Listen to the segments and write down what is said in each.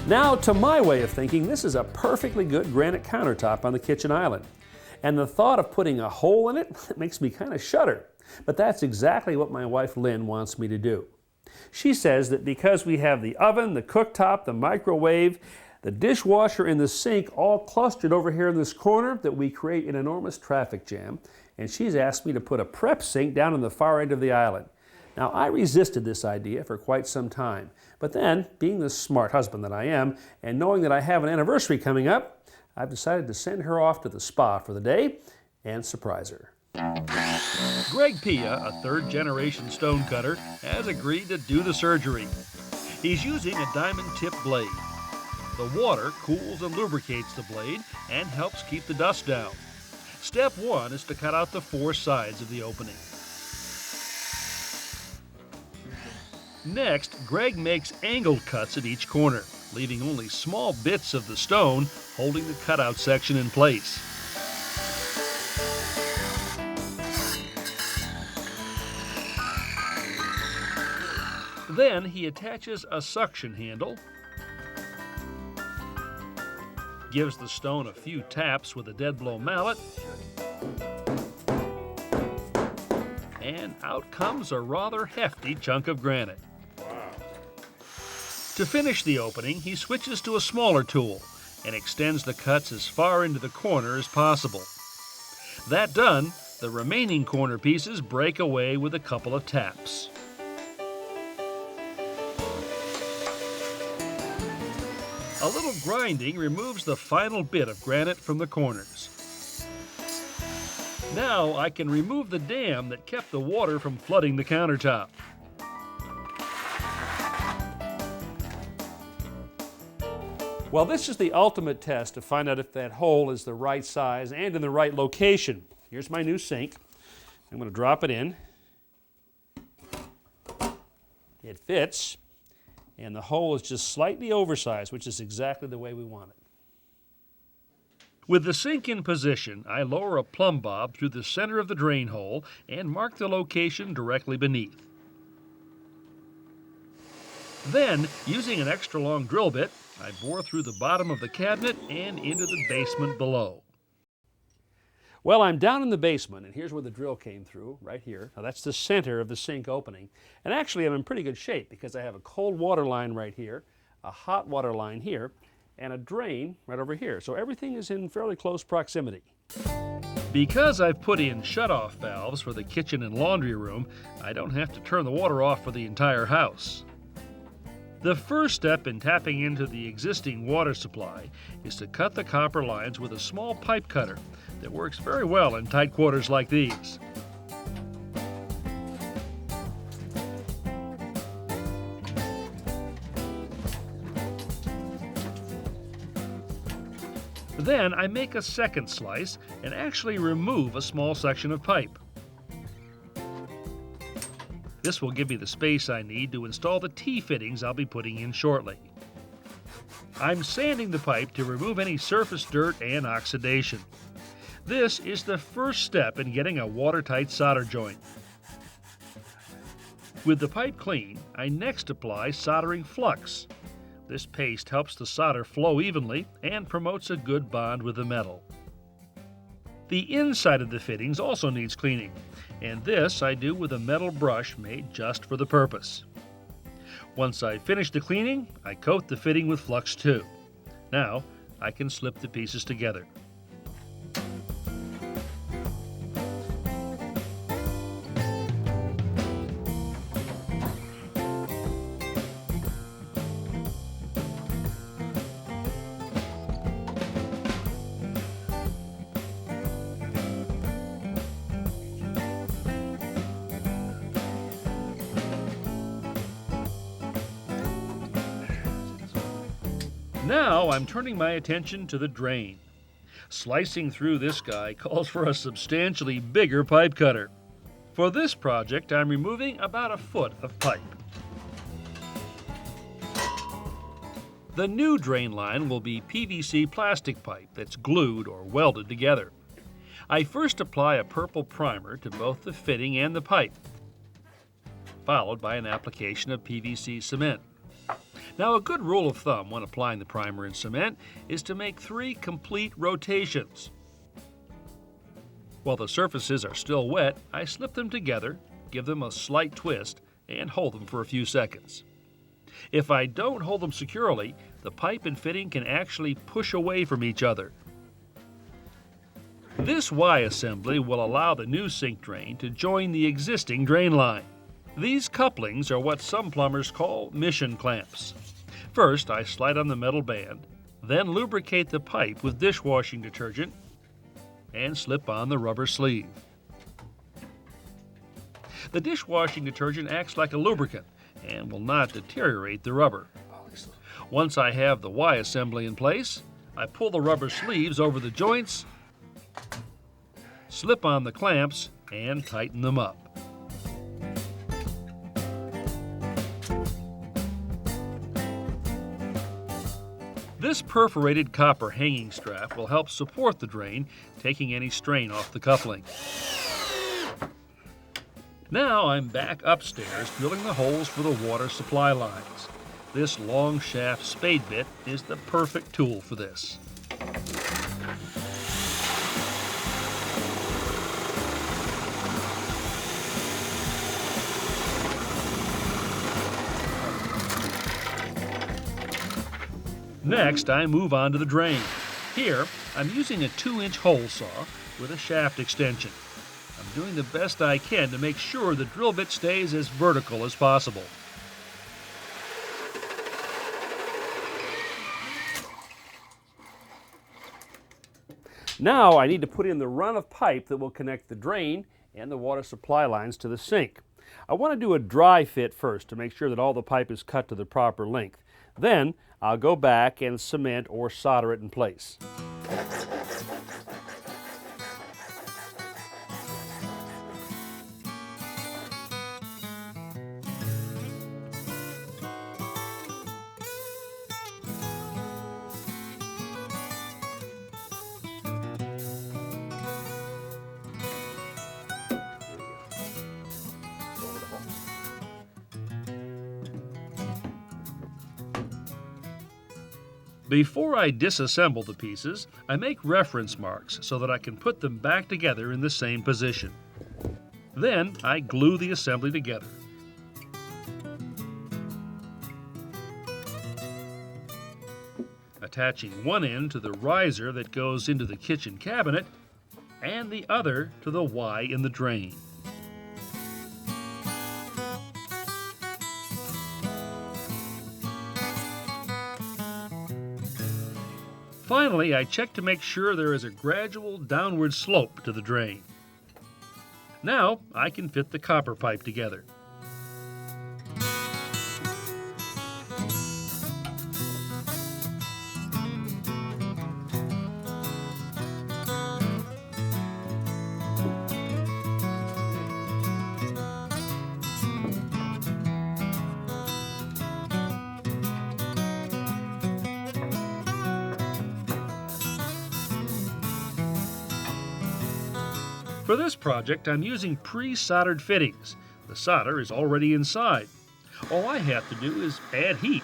Now, to my way of thinking, this is a perfectly good granite countertop on the kitchen island. And the thought of putting a hole in it makes me kind of shudder. But that's exactly what my wife Lynn wants me to do. She says that because we have the oven, the cooktop, the microwave, the dishwasher, and the sink all clustered over here in this corner, that we create an enormous traffic jam. And she's asked me to put a prep sink down on the far end of the island. Now, I resisted this idea for quite some time, but then, being the smart husband that I am, and knowing that I have an anniversary coming up, I've decided to send her off to the spa for the day and surprise her. Greg Pia, a third-generation stonecutter, has agreed to do the surgery. He's using a diamond-tipped blade. The water cools and lubricates the blade and helps keep the dust down. Step 1 is to cut out the 4 sides of the opening. Next, Greg makes angled cuts at each corner, leaving only small bits of the stone holding the cutout section in place. Then he attaches a suction handle, gives the stone a few taps with a dead blow mallet, and out comes a rather hefty chunk of granite. To finish the opening, he switches to a smaller tool and extends the cuts as far into the corner as possible. That done, the remaining corner pieces break away with a couple of taps. A little grinding removes the final bit of granite from the corners. Now I can remove the dam that kept the water from flooding the countertop. Well, this is the ultimate test to find out if that hole is the right size and in the right location. Here's my new sink. I'm going to drop it in. It fits, and the hole is just slightly oversized, which is exactly the way we want it. With the sink in position, I lower a plumb bob through the center of the drain hole and mark the location directly beneath. Then, using an extra long drill bit, I bore through the bottom of the cabinet and into the basement below. Well, I'm down in the basement, and here's where the drill came through, right here. Now, that's the center of the sink opening. And actually, I'm in pretty good shape because I have a cold water line right here, a hot water line here, and a drain right over here. So everything is in fairly close proximity. Because I've put in shutoff valves for the kitchen and laundry room, I don't have to turn the water off for the entire house. The first step in tapping into the existing water supply is to cut the copper lines with a small pipe cutter that works very well in tight quarters like these. Then I make a second slice and actually remove a small section of pipe. This will give me the space I need to install the T-fittings I'll be putting in shortly. I'm sanding the pipe to remove any surface dirt and oxidation. This is the first step in getting a watertight solder joint. With the pipe clean, I next apply soldering flux. This paste helps the solder flow evenly and promotes a good bond with the metal. The inside of the fittings also needs cleaning, and this I do with a metal brush made just for the purpose. Once I finish the cleaning, I coat the fitting with Flux 2. Now I can slip the pieces together. Now I'm turning my attention to the drain. Slicing through this guy calls for a substantially bigger pipe cutter. For this project, I'm removing about a foot of pipe. The new drain line will be PVC plastic pipe that's glued or welded together. I first apply a purple primer to both the fitting and the pipe, followed by an application of PVC cement. Now, a good rule of thumb when applying the primer and cement is to make 3 complete rotations. While the surfaces are still wet, I slip them together, give them a slight twist, and hold them for a few seconds. If I don't hold them securely, the pipe and fitting can actually push away from each other. This Y assembly will allow the new sink drain to join the existing drain line. These couplings are what some plumbers call mission clamps. First, I slide on the metal band, then lubricate the pipe with dishwashing detergent, and slip on the rubber sleeve. The dishwashing detergent acts like a lubricant and will not deteriorate the rubber. Once I have the Y assembly in place, I pull the rubber sleeves over the joints, slip on the clamps, and tighten them up. This perforated copper hanging strap will help support the drain, taking any strain off the coupling. Now I'm back upstairs drilling the holes for the water supply lines. This long shaft spade bit is the perfect tool for this. Next, I move on to the drain. Here, I'm using a 2-inch hole saw with a shaft extension. I'm doing the best I can to make sure the drill bit stays as vertical as possible. Now I need to put in the run of pipe that will connect the drain and the water supply lines to the sink. I want to do a dry fit first to make sure that all the pipe is cut to the proper length. Then I'll go back and cement or solder it in place. Before I disassemble the pieces, I make reference marks so that I can put them back together in the same position. Then I glue the assembly together. Attaching one end to the riser that goes into the kitchen cabinet and the other to the Y in the drain. Finally, I check to make sure there is a gradual downward slope to the drain. Now I can fit the copper pipe together. For this project, I'm using pre-soldered fittings. The solder is already inside. All I have to do is add heat.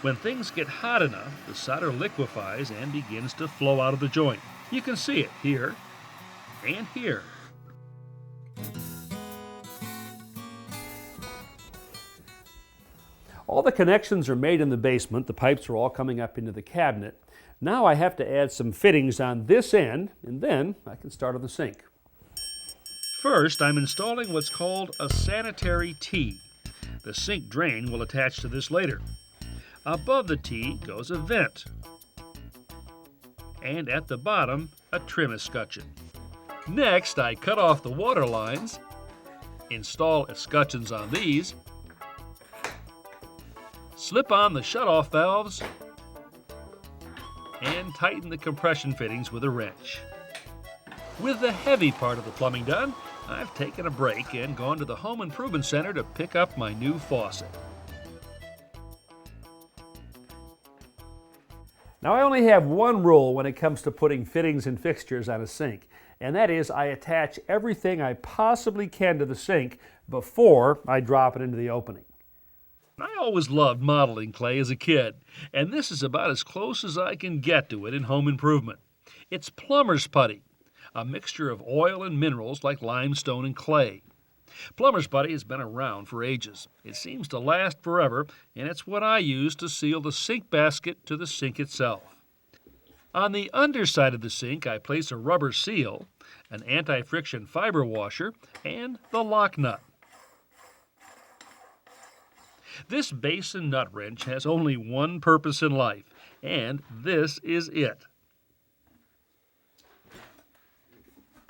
When things get hot enough, the solder liquefies and begins to flow out of the joint. You can see it here and here. All the connections are made in the basement. The pipes are all coming up into the cabinet. Now I have to add some fittings on this end, and then I can start on the sink. First, I'm installing what's called a sanitary T. The sink drain will attach to this later. Above the T goes a vent. And at the bottom, a trim escutcheon. Next, I cut off the water lines, install escutcheons on these, slip on the shutoff valves, and tighten the compression fittings with a wrench. With the heavy part of the plumbing done, I've taken a break and gone to the Home Improvement Center to pick up my new faucet. Now I only have one rule when it comes to putting fittings and fixtures on a sink, and that is I attach everything I possibly can to the sink before I drop it into the opening. I always loved modeling clay as a kid, and this is about as close as I can get to it in home improvement. It's plumber's putty, a mixture of oil and minerals like limestone and clay. Plumber's putty has been around for ages. It seems to last forever, and it's what I use to seal the sink basket to the sink itself. On the underside of the sink, I place a rubber seal, an anti-friction fiber washer, and the lock nut. This basin nut wrench has only one purpose in life, and this is it.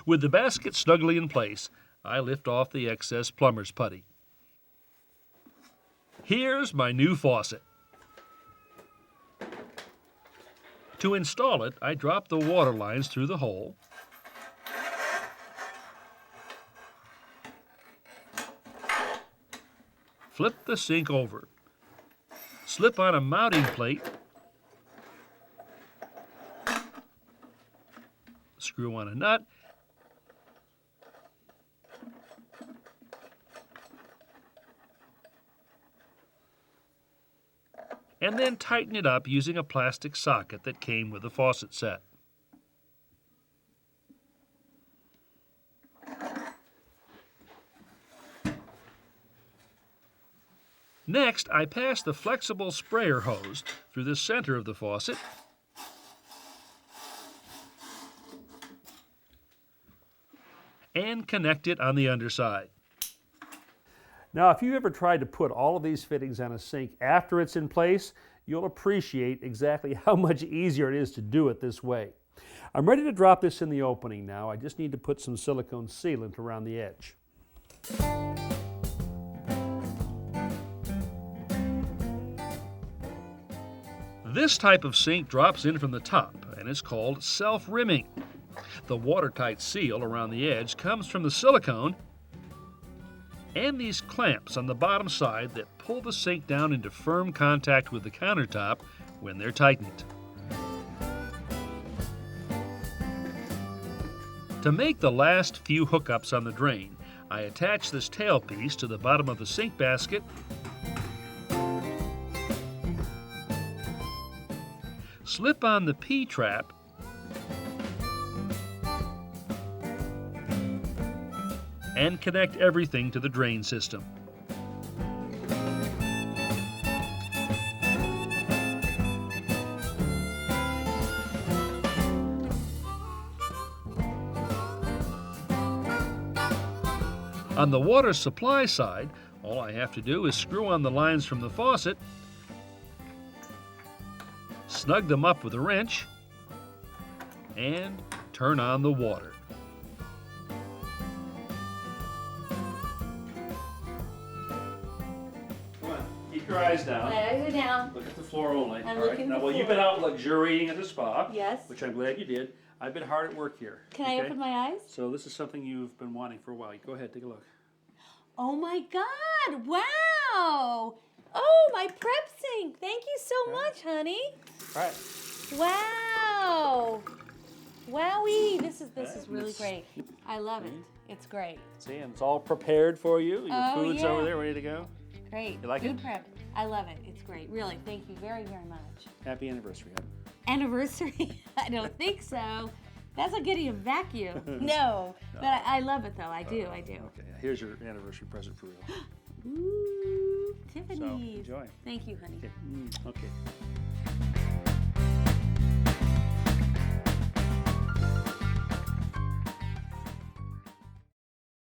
With the basket snugly in place, I lift off the excess plumber's putty. Here's my new faucet. To install it, I drop the water lines through the hole, flip the sink over, slip on a mounting plate, screw on a nut, and then tighten it up using a plastic socket that came with the faucet set. Next, I pass the flexible sprayer hose through the center of the faucet and connect it on the underside. Now, if you ever tried to put all of these fittings on a sink after it's in place, you'll appreciate exactly how much easier it is to do it this way. I'm ready to drop this in the opening now. I just need to put some silicone sealant around the edge. This type of sink drops in from the top and is called self-rimming. The watertight seal around the edge comes from the silicone and these clamps on the bottom side that pull the sink down into firm contact with the countertop when they're tightened. To make the last few hookups on the drain, I attach this tailpiece to the bottom of the sink basket slip on the P-trap and connect everything to the drain system. On the water supply side, all I have to do is screw on the lines from the faucet, snug them up with a wrench, and turn on the water. Come on, keep your eyes down. My eyes are down. Look at the floor only. I'm All right. looking Now, at the well, you've been floor. out luxuriating at the spa. Yes. Which I'm glad you did. I've been hard at work here. Can I open my eyes? So this is something you've been wanting for a while. Go ahead, take a look. Oh my God! Wow! Oh, my prep sink. Thank you so much, honey. All right. Wow! Wowie! This is really It's- great. I love it. It's great. See, and it's all prepared for you. Your Oh, food's yeah. over there, ready to go. Great. You like Food it? prep. I love it. It's great. Really. Thank you very, very much. Happy anniversary, honey. Anniversary? I don't think so. That's not getting a vacuum. No. But I love it though. I do. Okay, here's your anniversary present for real. Ooh, So, Tiffany's. enjoy. Thank you, honey. Okay. Okay.